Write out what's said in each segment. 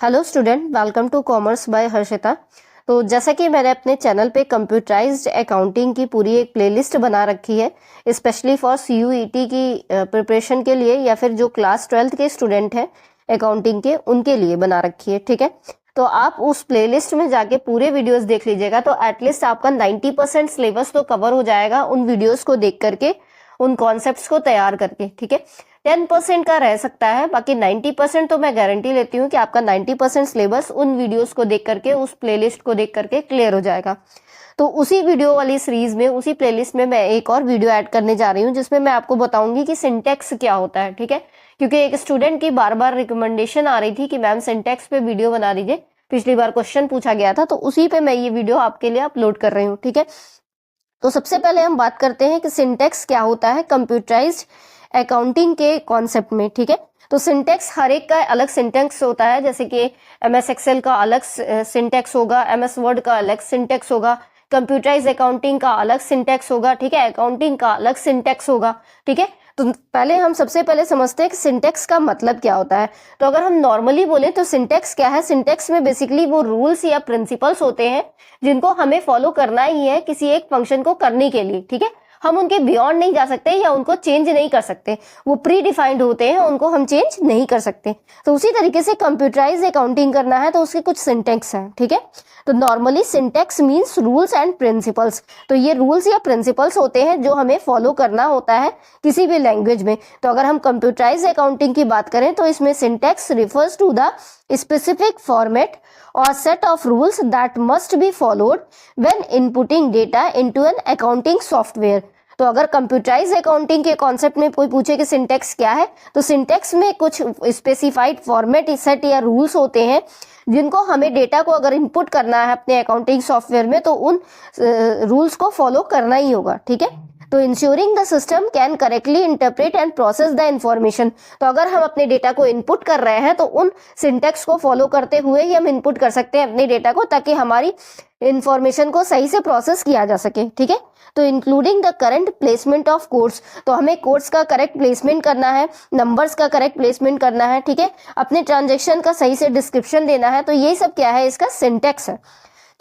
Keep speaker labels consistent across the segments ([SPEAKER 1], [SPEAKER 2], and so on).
[SPEAKER 1] Hello student, welcome to commerce by Harshita. तो जैसा कि मैंने अपने चैनल पे कंप्यूटराइज्ड अकाउंटिंग की पूरी एक प्लेलिस्ट बना रखी है, स्पेशली फॉर सीयूईटी की प्रिपरेशन के लिए, या फिर जो क्लास 12th के स्टूडेंट हैं अकाउंटिंग के, उनके लिए बना रखी है। ठीक है, तो आप उस प्लेलिस्ट में जाके पूरे वीडियोस देख लीजिएगा, तो एटलीस्ट आपका 90% सिलेबस तो कवर हो जाएगा उन वीडियोस को देख करके, उन कॉन्सेप्ट्स को तैयार करके। ठीक है, 10% का रह सकता है, बाकी 90% तो मैं गारंटी लेती हूँ कि आपका 90% सिलेबस उन वीडियोस को देख करके, उस प्लेलिस्ट को देख करके क्लियर हो जाएगा। तो उसी वीडियो वाली सीरीज में, उसी प्लेलिस्ट में मैं एक और वीडियो ऐड करने जा रही हूँ, जिसमें मैं आपको बताऊंगी कि सिंटेक्स क्या होता है। ठीक है, क्योंकि एक स्टूडेंट की बार बार रिकमेंडेशन आ रही थी कि मैम सिंटेक्स पे वीडियो बना दीजिए, पिछली बार क्वेश्चन पूछा गया था, तो उसी पे मैं ये वीडियो आपके लिए अपलोड कर रही हूँ। ठीक है, तो सबसे पहले हम बात करते हैं कि सिंटेक्स क्या होता है कंप्यूटराइज्ड अकाउंटिंग के कॉन्सेप्ट में। ठीक है, तो सिंटेक्स हर एक का अलग सिंटेक्स होता है, जैसे कि एमएस एक्सेल का अलग सिंटेक्स होगा, एमएस वर्ड का अलग सिंटेक्स होगा, कंप्यूटराइज्ड अकाउंटिंग का अलग सिंटेक्स होगा। ठीक है, अकाउंटिंग का अलग सिंटेक्स होगा। ठीक है, तो पहले हम सबसे पहले समझते हैं कि सिंटेक्स का मतलब क्या होता है। तो अगर हम नॉर्मली बोले तो सिंटेक्स क्या है, सिंटेक्स में बेसिकली वो रूल्स या प्रिंसिपल्स होते हैं जिनको हमें फॉलो करना ही है किसी एक फंक्शन को करने के लिए। ठीक है, हम उनके बियॉन्ड नहीं जा सकते या उनको चेंज नहीं कर सकते, वो प्री डिफाइंड होते हैं, उनको हम चेंज नहीं कर सकते। तो उसी तरीके से कंप्यूटराइज अकाउंटिंग करना है तो उसके कुछ सिंटेक्स हैं। ठीक है, तो normally syntax means rules and principles. तो ये रूल्स या प्रिंसिपल्स होते हैं जो हमें फॉलो करना होता है किसी भी लैंग्वेज में। तो अगर हम कंप्यूटराइज अकाउंटिंग की बात करें तो इसमें syntax refers to the specific format or set of rules that must be followed when inputting data into an accounting software। तो अगर कंप्यूटराइज अकाउंटिंग के कॉन्सेप्ट में कोई पूछे कि सिंटेक्स क्या है, तो सिंटेक्स में कुछ स्पेसिफाइड फॉर्मेट सेट या रूल्स होते हैं जिनको हमें डेटा को अगर इनपुट करना है अपने अकाउंटिंग सॉफ्टवेयर में, तो उन रूल्स को फॉलो करना ही होगा। ठीक है, तो ensuring the system can correctly interpret and process the information. तो अगर हम अपने डेटा को इनपुट कर रहे हैं तो उन सिंटेक्स को फॉलो करते हुए ही हम इनपुट कर सकते हैं अपने डेटा को, ताकि हमारी इंफॉर्मेशन को सही से प्रोसेस किया जा सके। ठीक है, तो including the current placement of codes, तो हमें कोड्स का करेक्ट प्लेसमेंट करना है, नंबर्स का करेक्ट प्लेसमेंट करना है। ठीक है, अपने ट्रांजेक्शन का सही से डिस्क्रिप्शन देना है। तो ये सब क्या है, इसका सिंटेक्स है।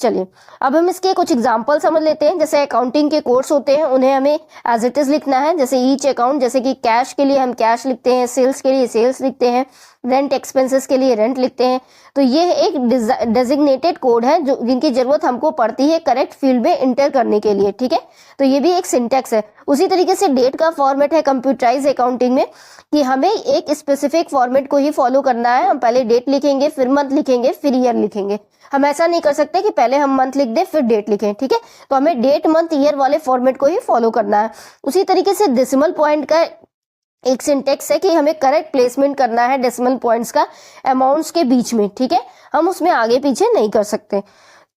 [SPEAKER 1] चलिए अब हम इसके कुछ एग्जांपल समझ लेते हैं। जैसे अकाउंटिंग के कोर्स होते हैं, उन्हें हमें एज इट इज लिखना है। जैसे ईच अकाउंट, जैसे कि कैश के लिए हम कैश लिखते हैं, सेल्स के लिए सेल्स लिखते हैं, रेंट एक्सपेंसेस के लिए रेंट लिखते हैं। तो ये एक डेजिग्नेटेड कोड है जो जिनकी जरूरत हमको पड़ती है करेक्ट फील्ड में इंटर करने के लिए। ठीक है, तो ये भी एक सिंटेक्स है। उसी तरीके से डेट का फॉर्मेट है कंप्यूटराइज अकाउंटिंग में, कि हमें एक स्पेसिफिक फॉर्मेट को ही फॉलो करना है। हम पहले डेट लिखेंगे, फिर मंथ लिखेंगे, फिर ईयर लिखेंगे। हम ऐसा नहीं कर सकते कि पहले हम मंथ लिख दें फिर डेट लिखें। ठीक है, तो हमें डेट मंथ ईयर वाले फॉर्मेट को ही फॉलो करना है। उसी तरीके से डेसिमल पॉइंट का एक सिंटेक्स है कि हमें करेक्ट प्लेसमेंट करना है डेसिमल पॉइंट्स का अमाउंट्स के बीच में। ठीक है, हम उसमें आगे पीछे नहीं कर सकते।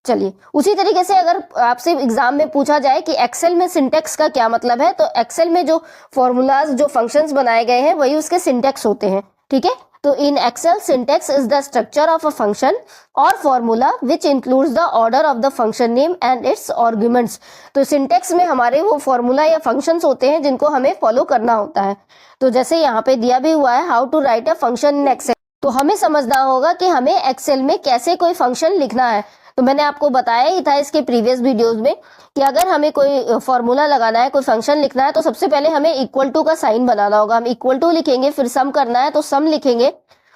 [SPEAKER 1] चलिए उसी तरीके से अगर आपसे एग्जाम में पूछा जाए कि एक्सेल में सिंटेक्स का क्या मतलब है, तो एक्सेल में जो फॉर्मूलाज, जो फंक्शंस बनाए गए हैं, वही उसके सिंटेक्स होते हैं। ठीक है, तो in Excel syntax is the structure of a function और formula which includes the order of the function name and its arguments. तो सिंटेक्स में हमारे वो फॉर्मूला या फंक्शंस होते हैं जिनको हमें फॉलो करना होता है। तो जैसे यहाँ पे दिया भी हुआ है, how to write a function in Excel, तो हमें समझना होगा कि हमें एक्सेल में कैसे कोई फंक्शन लिखना है। तो मैंने आपको बताया ही था इसके प्रीवियस वीडियोस में कि अगर हमें कोई फॉर्मूला लगाना है, कोई फंक्शन लिखना है, तो सबसे पहले हमें इक्वल टू का साइन बनाना होगा। हम इक्वल टू लिखेंगे, फिर सम करना है तो सम लिखेंगे,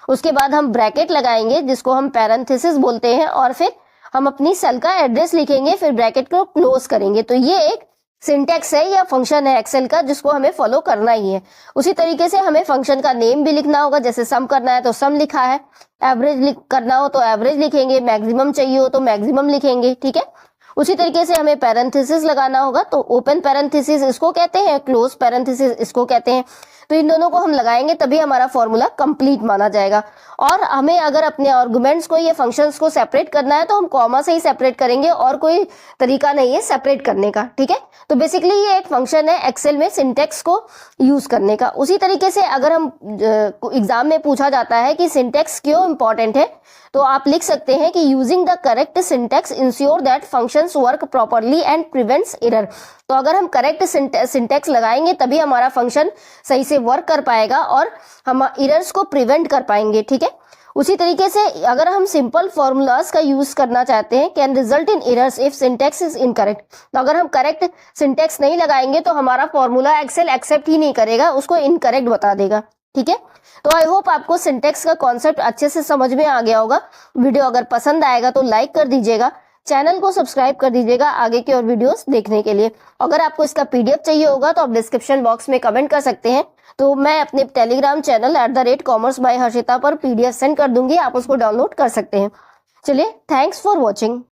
[SPEAKER 1] उसके बाद हम ब्रैकेट लगाएंगे जिसको हम पैरेंथेसिस बोलते हैं, और फिर हम अपनी सेल का एड्रेस लिखेंगे, फिर ब्रैकेट को क्लोज करेंगे। तो ये एक सिंटेक्स है या फंक्शन है एक्सेल का, जिसको हमें फॉलो करना ही है। उसी तरीके से हमें फंक्शन का नेम भी लिखना होगा। जैसे सम करना है तो सम लिखा है, एवरेज करना हो तो एवरेज लिखेंगे, मैक्सिमम चाहिए हो तो मैक्सिमम लिखेंगे। ठीक है, उसी तरीके से हमें पैरेंथेसिस लगाना होगा। तो ओपन पैरेंथेसिस इसको कहते हैं, क्लोज पैरेंथेसिस इसको कहते हैं। तो इन दोनों को हम लगाएंगे तभी हमारा फॉर्मूला कंप्लीट माना जाएगा। और हमें अगर अपने आर्गुमेंट्स को, ये फंक्शंस को सेपरेट करना है तो हम कॉमा से ही सेपरेट करेंगे, और कोई तरीका नहीं है सेपरेट करने का। ठीक है, तो बेसिकली ये एक फंक्शन है एक्सेल में सिंटेक्स को यूज करने का। उसी तरीके से अगर हम एग्जाम में पूछा जाता है कि सिंटेक्स क्यों इंपॉर्टेंट है, तो आप लिख सकते हैं कि using the correct syntax ensure that functions work properly and prevents error. तो अगर हम करेक्ट सिंटेक्स लगाएंगे तभी हमारा फंक्शन सही से वर्क कर पाएगा और हम एरर्स को प्रिवेंट कर पाएंगे। ठीक है, उसी तरीके से अगर हम सिंपल फॉर्मूलाज का यूज करना चाहते हैं, can result in errors if syntax is incorrect, तो अगर हम करेक्ट सिंटेक्स नहीं लगाएंगे तो हमारा फॉर्मूला एक्सेल एक्सेप्ट ही नहीं करेगा, उसको इनकरेक्ट बता देगा। ठीक है, तो आई होप आपको सिंटेक्स का कॉन्सेप्ट अच्छे से समझ में आ गया होगा। वीडियो अगर पसंद आएगा तो लाइक कर दीजिएगा, चैनल को सब्सक्राइब कर दीजिएगा आगे की और वीडियोस देखने के लिए। अगर आपको इसका पीडीएफ चाहिए होगा तो आप डिस्क्रिप्शन बॉक्स में कमेंट कर सकते हैं, तो मैं अपने Telegram channel @commerce by Harshita पर पीडीएफ सेंड कर दूंगी, आप उसको डाउनलोड कर सकते हैं। चलिए, थैंक्स फॉर वॉचिंग।